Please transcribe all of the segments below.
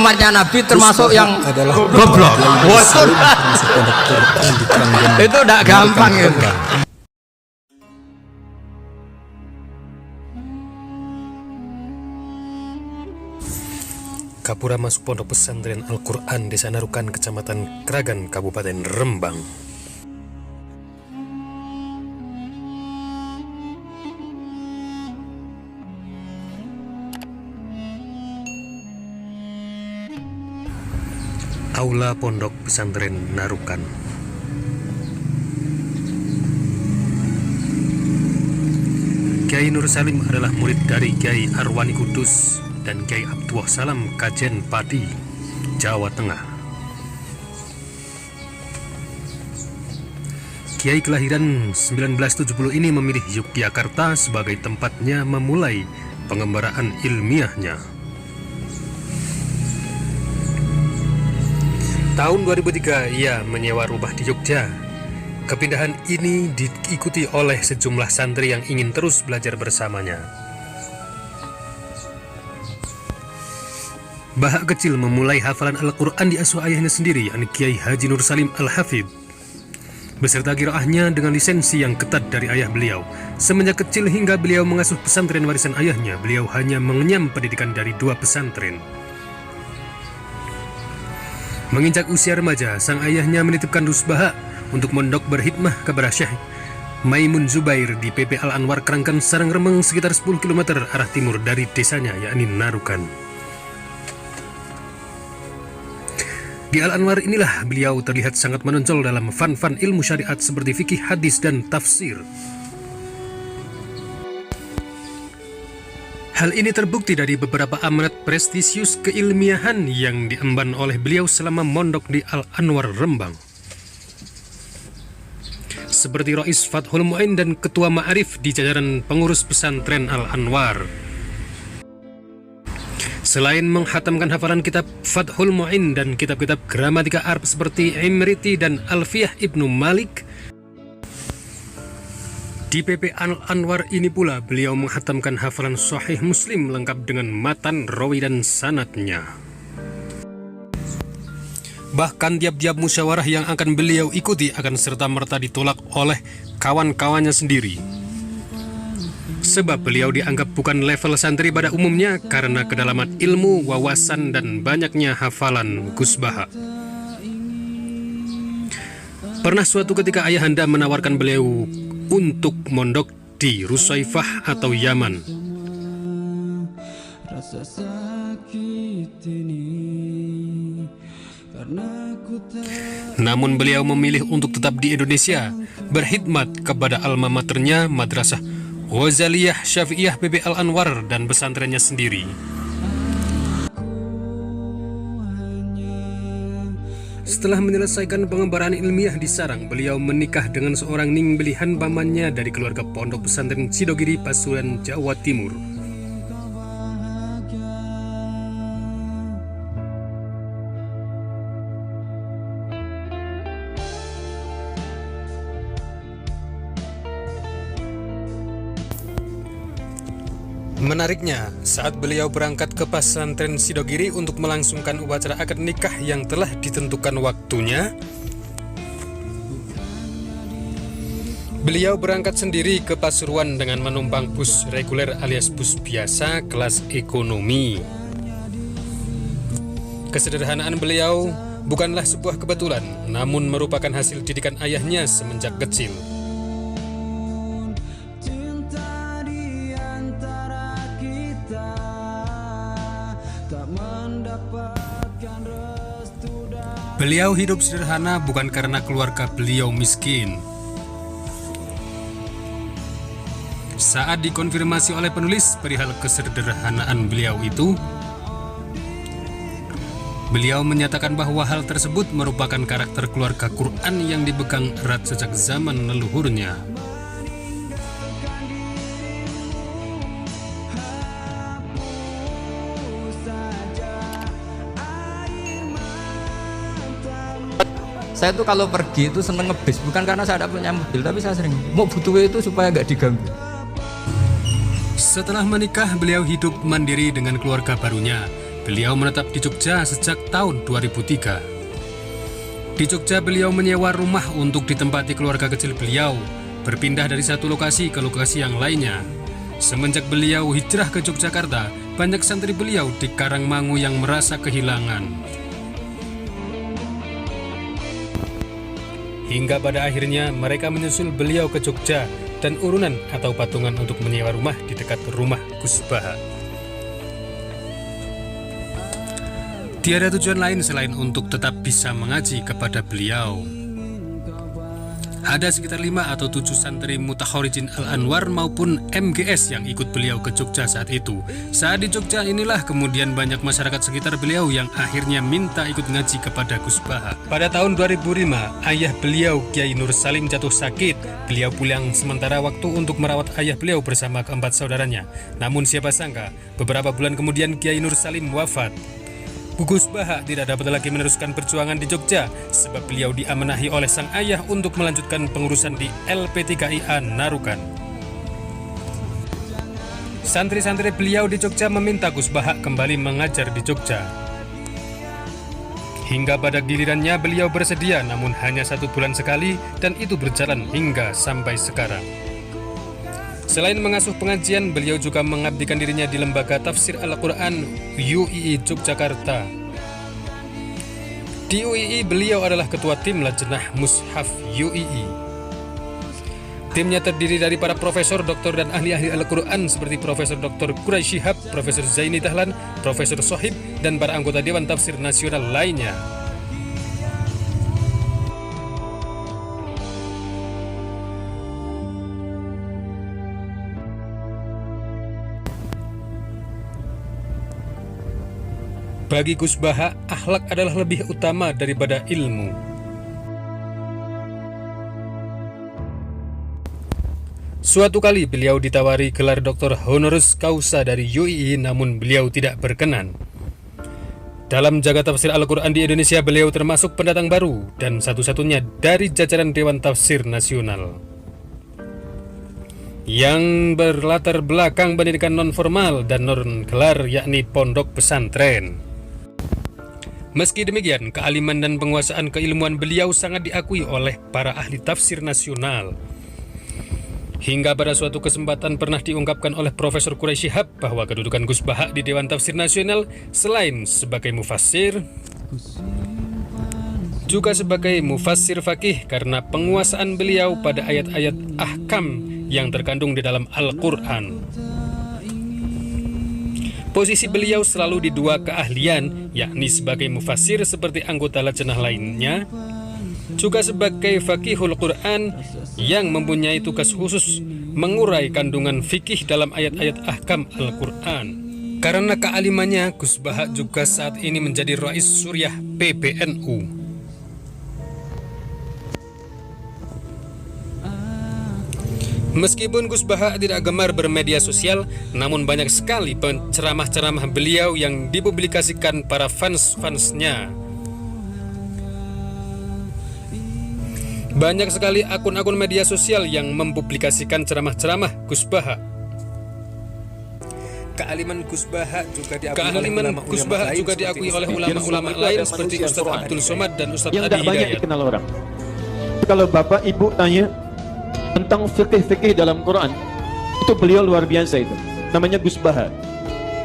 umatnya Nabi termasuk yang adalah goblok. Wasun Itu tidak gampang itu. Kapura masuk pondok pesantren Al-Quran Desa Narukan, Kecamatan Kragan, Kabupaten Rembang. Aula Pondok Pesantren Narukan. Kiai Nur Salim adalah murid dari Kiai Arwani Kudus dan Kiai Abdullah Salam Kajen Pati, Jawa Tengah. Kiai kelahiran 1970 ini memilih Yogyakarta sebagai tempatnya memulai pengembaraan ilmiahnya. Tahun 2003 ia menyewa rumah di Jogja. Kepindahan ini diikuti oleh sejumlah santri yang ingin terus belajar bersamanya. Bahak kecil memulai hafalan Al-Quran di asuh ayahnya sendiri, yakni Kiai Haji Nur Salim Al-Hafidh, beserta qiraahnya dengan lisensi yang ketat dari ayah beliau. Semenjak kecil hingga beliau mengasuh pesantren warisan ayahnya, beliau hanya mengenyam pendidikan dari 2 pesantren. Menginjak usia remaja, sang ayahnya menitipkan Dus Bahak untuk mondok berhikmah kepada Syekh Maimun Zubair di PP Al-Anwar Kerangkan Sarang Rembang, sekitar 10 km arah timur dari desanya, yakni Narukan. Di Al-Anwar inilah beliau terlihat sangat menonjol dalam fan-fan ilmu syariat seperti fikih, hadis, dan tafsir. Hal ini terbukti dari beberapa amanat prestisius keilmiahan yang diemban oleh beliau selama mondok di Al-Anwar Rembang, seperti Rais Fathul Mu'in dan Ketua Ma'arif di jajaran pengurus pesantren Al-Anwar. Selain menghatamkan hafalan kitab Fathul Mu'in dan kitab-kitab gramatika Arab seperti Imriti dan Alfiyah Ibnu Malik, di PP Al-Anwar ini pula beliau menghatamkan hafalan Sahih Muslim lengkap dengan matan, rawi, dan sanadnya. Bahkan tiap-tiap musyawarah yang akan beliau ikuti akan serta-merta ditolak oleh kawan-kawannya sendiri. Sebab beliau dianggap bukan level santri pada umumnya karena kedalaman ilmu, wawasan, dan banyaknya hafalan Gus Bahak. Pernah suatu ketika ayahanda menawarkan beliau untuk mondok di Rusaifah atau Yaman. Namun beliau memilih untuk tetap di Indonesia, berkhidmat kepada alma maternya Madrasah Ghazaliyah Syafi'iyah PP Al-Anwar dan pesantrennya sendiri. Setelah menyelesaikan pengembaraan ilmiah di sarang, beliau menikah dengan seorang ningbelihan pamannya dari keluarga pondok pesantren Sidogiri, Pasuruan, Jawa Timur. Menariknya, saat beliau berangkat ke pesantren Sidogiri untuk melangsungkan upacara akad nikah yang telah ditentukan waktunya, beliau berangkat sendiri ke Pasuruan dengan menumpang bus reguler alias bus biasa kelas ekonomi. Kesederhanaan beliau bukanlah sebuah kebetulan, namun merupakan hasil didikan ayahnya semenjak kecil. Beliau hidup sederhana bukan karena keluarga beliau miskin. Saat dikonfirmasi oleh penulis perihal kesederhanaan beliau itu, beliau menyatakan bahwa hal tersebut merupakan karakter keluarga Quran yang dipegang erat sejak zaman leluhurnya. Saya tuh kalau pergi itu seneng ngebis, bukan karena saya ada punya mobil, tapi saya sering mau butuh itu supaya nggak diganggu. Setelah menikah, beliau hidup mandiri dengan keluarga barunya. Beliau menetap di Jogja sejak tahun 2003. Di Jogja beliau menyewa rumah untuk ditempati keluarga kecil beliau, berpindah dari satu lokasi ke lokasi yang lainnya. Semenjak beliau hijrah ke Yogyakarta, banyak santri beliau di Karangmangu yang merasa kehilangan. Hingga pada akhirnya mereka menyusul beliau ke Jogja dan urunan atau patungan untuk menyewa rumah di dekat rumah Gus Baha. Tiada tujuan lain selain untuk tetap bisa mengaji kepada beliau. Ada sekitar 5 atau 7 santri Mutakhorijin Al-Anwar maupun MGS yang ikut beliau ke Jogja saat itu. Saat di Jogja inilah kemudian banyak masyarakat sekitar beliau yang akhirnya minta ikut ngaji kepada Gus Baha. Pada tahun 2005, ayah beliau Kiai Nur Salim jatuh sakit. Beliau pulang sementara waktu untuk merawat ayah beliau bersama keempat saudaranya. Namun siapa sangka, beberapa bulan kemudian Kiai Nur Salim wafat. Gus Baha tidak dapat lagi meneruskan perjuangan di Jogja sebab beliau diamenahi oleh sang ayah untuk melanjutkan pengurusan di LP3IA Narukan. Santri-santri beliau di Jogja meminta Gus Baha kembali mengajar di Jogja. Hingga pada gilirannya beliau bersedia, namun hanya 1 bulan sekali, dan itu berjalan hingga sampai sekarang. Selain mengasuh pengajian, beliau juga mengabdikan dirinya di Lembaga Tafsir Al-Quran UII Yogyakarta. Di UII, beliau adalah ketua tim Lajnah Mushaf UII. Timnya terdiri dari para profesor, doktor, dan ahli-ahli Al-Quran seperti Profesor Dr. Quraisy Shihab, Profesor Zaini Dahlan, Profesor Sohib, dan para anggota Dewan Tafsir Nasional lainnya. Bagi Gus Baha, akhlak adalah lebih utama daripada ilmu. Suatu kali beliau ditawari gelar doktor honoris causa dari UII, namun beliau tidak berkenan. Dalam jagat tafsir Al-Quran di Indonesia, beliau termasuk pendatang baru dan satu-satunya dari jajaran Dewan Tafsir Nasional yang berlatar belakang pendidikan non-formal dan non-gelar, yakni pondok pesantren. Meski demikian, kealiman dan penguasaan keilmuan beliau sangat diakui oleh para ahli tafsir nasional. Hingga pada suatu kesempatan pernah diungkapkan oleh Profesor Quraisy Shihab bahwa kedudukan Gus Baha di Dewan Tafsir Nasional selain sebagai mufassir, juga sebagai mufassir fakih karena penguasaan beliau pada ayat-ayat ahkam yang terkandung di dalam Al-Quran. Posisi beliau selalu di 2 keahlian, yakni sebagai mufassir seperti anggota lajnah lainnya, juga sebagai faqihul Quran yang mempunyai tugas khusus mengurai kandungan fikih dalam ayat-ayat ahkam Al-Quran. Karena kealimannya, Gus Baha juga saat ini menjadi Rais Suriah PBNU. Meskipun Gus Baha tidak gemar bermedia sosial, namun banyak sekali ceramah-ceramah beliau yang dipublikasikan para fans-fansnya. Banyak sekali akun-akun media sosial yang mempublikasikan ceramah-ceramah Gus Baha. Kealiman Gus Baha juga diakui oleh ulama-ulama lain seperti Ustaz Abdul Somad dan Ustaz yang Adi tidak banyak Hidayat. dikenal orang. Kalau bapak ibu tanya tentang fikih-fikih dalam Quran, itu beliau luar biasa itu. Namanya Gus Baha.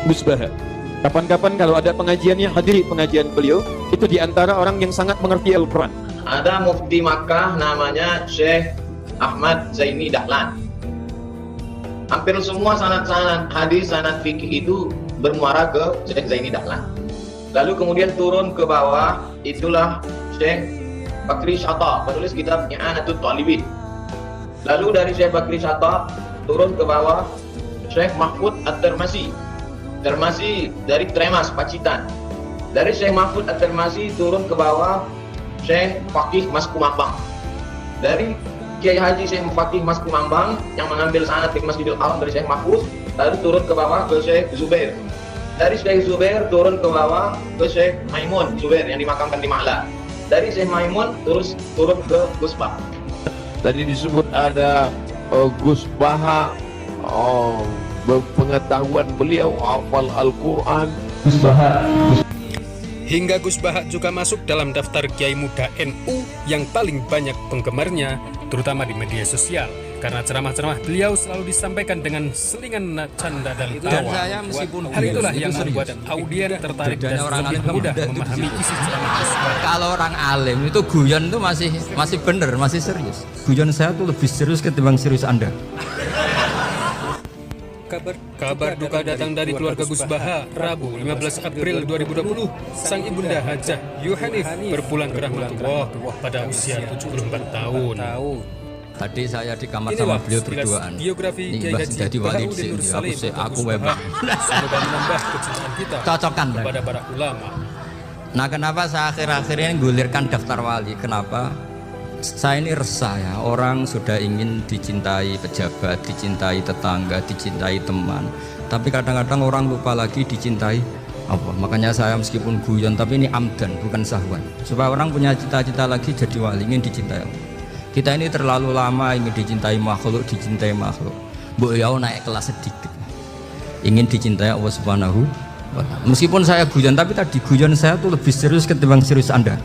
Gus Baha. Kapan-kapan kalau ada pengajiannya, hadiri pengajian beliau. Itu diantara orang yang sangat mengerti Al-Quran. Ada mufti Makkah namanya Syekh Ahmad Zaini Dahlan. Hampir semua sanad-sanad hadis, sanad fikih itu bermuara ke Syekh Zaini Dahlan. Lalu kemudian turun ke bawah, itulah Syekh Bakri Syata, penulis kitab I'anatul Talibin. Lalu dari Syekh Bakri Syata turun ke bawah Syekh Mahfud At-Tirmasi. Tirmasi dari Tremas, Pacitan. Dari Syekh Mahfud At-Tirmasi turun ke bawah Syekh Fakih Mas Kumambang. Dari Kiai Haji Syekh Fakih Mas Kumambang yang mengambil sanad di Masjidil Haram dari Syekh Mahfud, lalu turun ke bawah ke Syekh Zubair. Dari Syekh Zubair turun ke bawah ke Syekh Maimun Zubair yang dimakamkan di Ma'la. Dari Syekh Maimun terus turun ke Gus Baha. Tadi disebut ada Gus Baha, pengetahuan beliau hafal Al-Quran, Gus Baha. Hingga Gus Bahak juga masuk dalam daftar Kiai Muda NU yang paling banyak penggemarnya, terutama di media sosial. Karena ceramah-ceramah beliau selalu disampaikan dengan selingan canda dan Dan tawa. saya meskipun Hal itulah itu yang serius. membuat audien tertarik dan Bedanya orang lebih alim mudah muda itu memahami di situ. isi ceramah Gus Bahak. Kalau orang alim itu guyon tuh masih bener, masih serius. Guyon saya tuh lebih serius ketimbang serius Anda. Kabar duka datang dari keluarga Gus Baha. Rabu 15 April 2020, sang ibunda Hajah Yuhanif berpulang ke rahmatullah pada usia 74 tahun. Tadi saya di kamar sama beliau berduaan. Biografi Ini Kiai Mbah Haji jadi wali Bahaudin di Nur sini. Salim Aku Gus webah. Baha. Semoga menambah kecintaan kita Cocokkan lah. kepada para ulama. Nah, kenapa saya akhir-akhir ini gulirkan daftar wali? Kenapa? Saya ini resah ya, orang sudah ingin dicintai pejabat, dicintai tetangga, dicintai teman. Tapi kadang-kadang orang lupa lagi dicintai Allah. Makanya saya meskipun guyon, tapi ini amdan, bukan sahwan. Supaya orang punya cita-cita lagi jadi wali, ingin dicintai Allah. Kita ini terlalu lama ingin dicintai makhluk, Mbok ya naik kelas sedikit. Ingin dicintai Allah Subhanahu wa Ta'ala. Meskipun saya guyon, tapi tadi guyon saya tuh lebih serius ketimbang serius Anda.